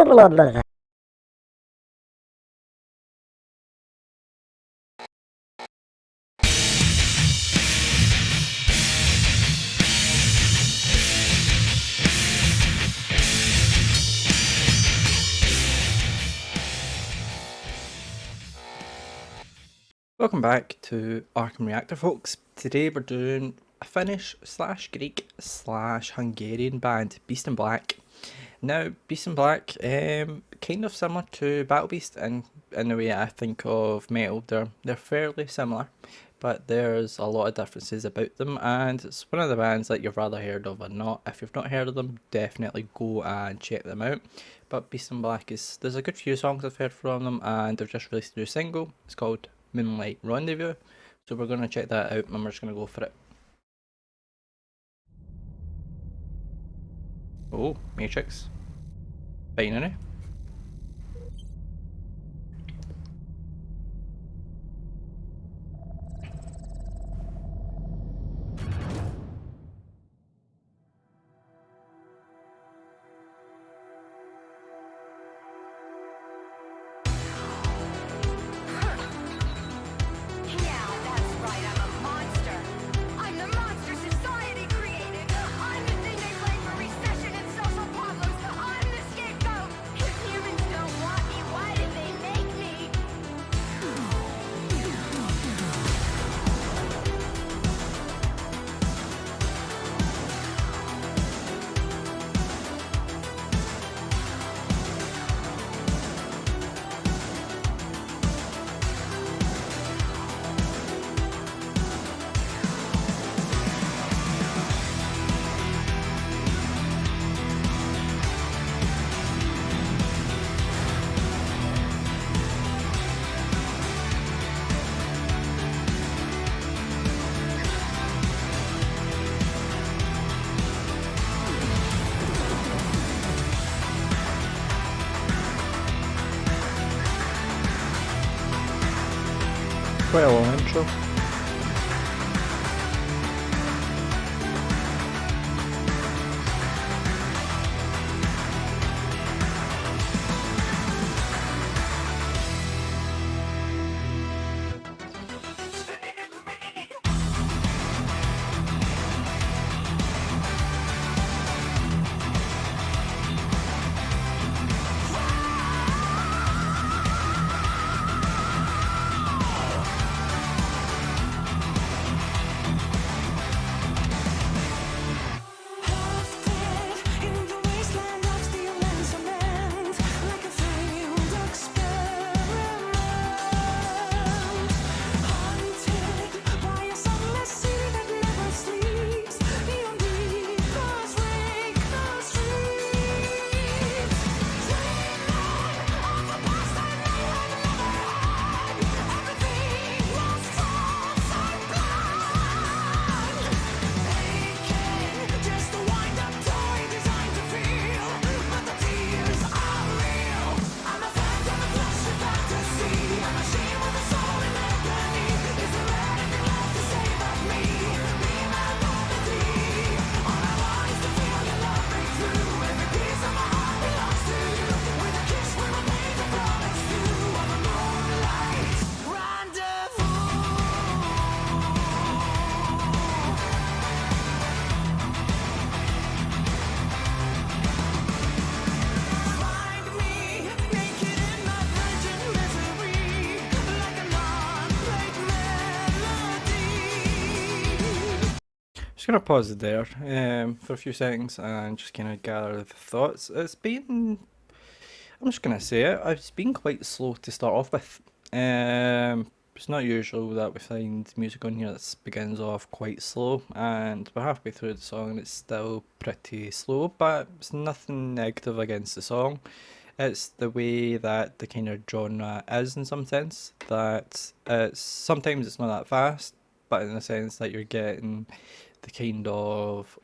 Welcome back to Arkham Reactor, folks. Today we're doing a Finnish slash Greek slash Hungarian band, Beast in Black. Now, Beast in Black, kind of similar to Battle Beast in the way I think of metal. They're fairly similar, but there's a lot of differences about them, and it's one of the bands that you've rather heard of or not. If you've not heard of them, definitely go and check them out. But Beast in Black there's a good few songs I've heard from them, and they've just released a new single. It's called Moonlight Rendezvous. So we're going to check that out and we're just going to go for it. Oh, Matrix. Binary. Quite a long intro. Gonna pause it there for a few seconds and just kind of gather the thoughts. I'm just gonna say it, it's been quite slow to start off with. It's not usual that we find music on here that begins off quite slow, and we're halfway through the song and it's still pretty slow, but it's nothing negative against the song. It's the way that the kind of genre is in some sense, that sometimes it's not that fast, but in the sense that you're getting the kind of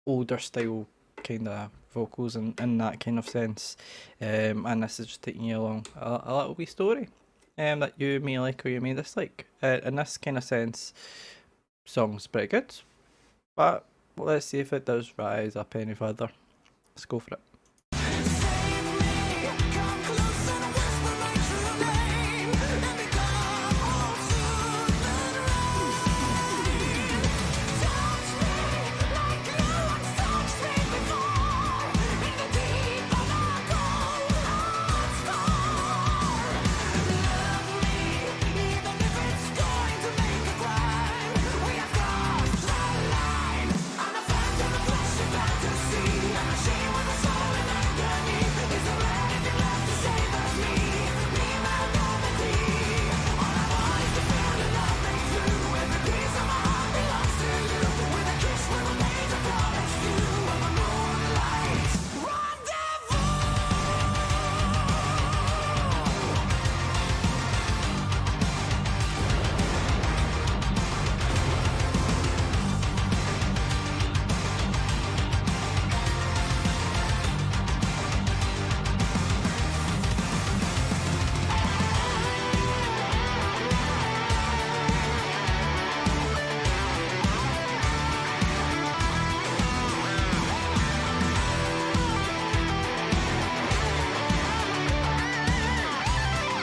older style kind of vocals and in that kind of sense, and this is just taking you along a little wee story that you may like or you may dislike. In this kind of sense, song's pretty good, but let's see if it does rise up any further. Let's go for it.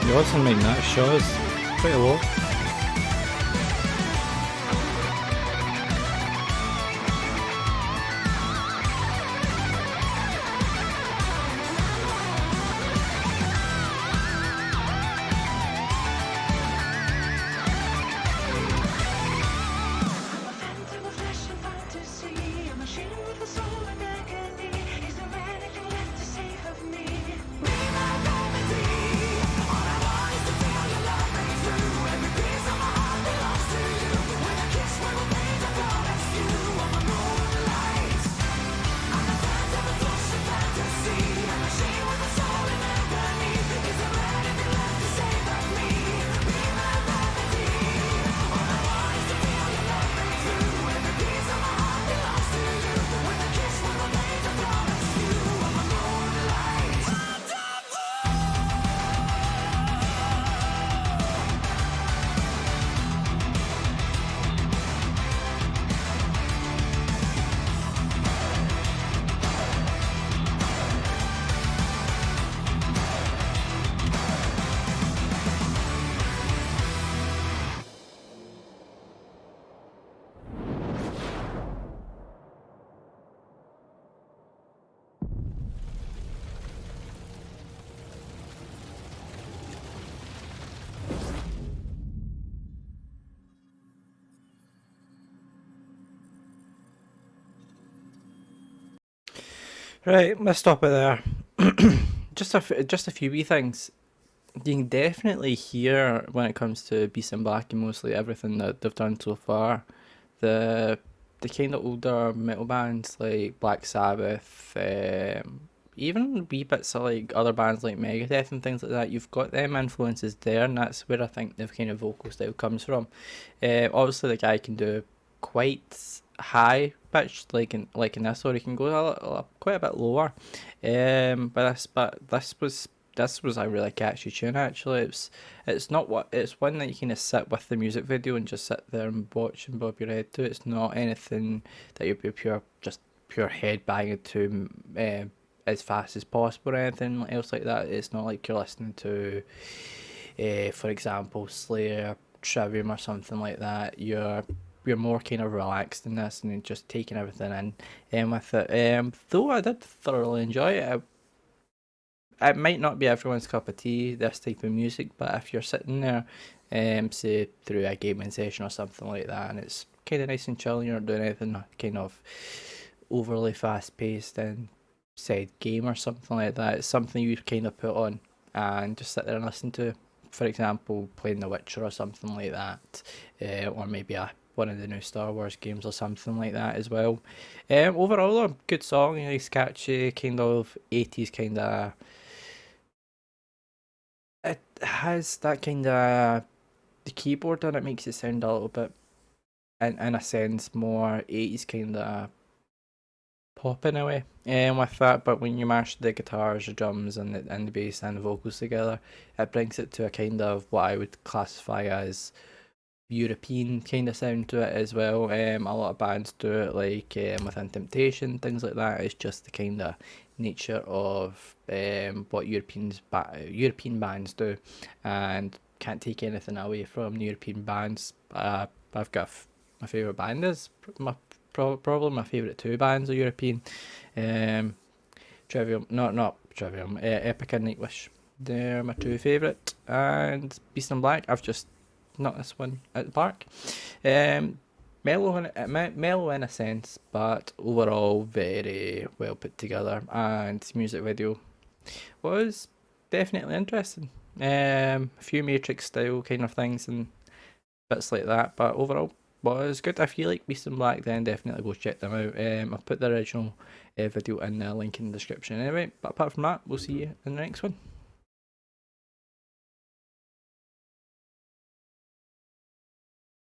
You also mind that shows quite a lot. Right, let's stop it there. Just a few wee things. You can definitely hear when it comes to Beast in Black and mostly everything that they've done so far, the the kind of older metal bands like Black Sabbath, even wee bits of like other bands like Megadeth and things like that. You've got them influences there, and that's where I think the kind of vocal style comes from. Obviously, the guy can do quite high pitched like in this, or he can go quite a bit lower. But this was a really catchy tune actually. It's not what it's one that you kind of sit with the music video and just sit there and watch and bob your head to. It's not anything that you'd be pure head banging to as fast as possible or anything else like that. It's not like you're listening to, for example, Slayer, Trivium or something like that. You're more kind of relaxed in this and just taking everything in with it. Though I did thoroughly enjoy it. It might not be everyone's cup of tea, this type of music, but if you're sitting there, say through a gaming session or something like that, and it's kind of nice and chill, and you're not doing anything kind of overly fast paced and said game or something like that, it's something you kind of put on and just sit there and listen to. For example, playing The Witcher or something like that, or maybe one of the new Star Wars games or something like that as well. Overall, a good song, nice, catchy, kind of 80s kind of. It has that kind of the keyboard on it makes it sound a little bit, in a sense, more 80s kind of pop in a way. With that, but when you mash the guitars, the drums, and the bass and the vocals together, it brings it to a kind of what I would classify as European kind of sound to it as well. A lot of bands do it, like Within Temptation, things like that. It's just the kind of nature of what European bands do, and can't take anything away from the European bands. I've got my favorite band is probably my favorite two bands are European. Um, Trivium, not Trivium, Epic and Nightwish. They're my two favourite, and Beast in Black. I've just not this one at the park. Um, mellow in a sense, but overall very well put together, and the music video was definitely interesting. A few Matrix style kind of things and bits like that, but overall was good. If you like Beast in Black, then definitely go check them out. I've put the original video in the link in the description anyway. But apart from that, we'll see you in the next one.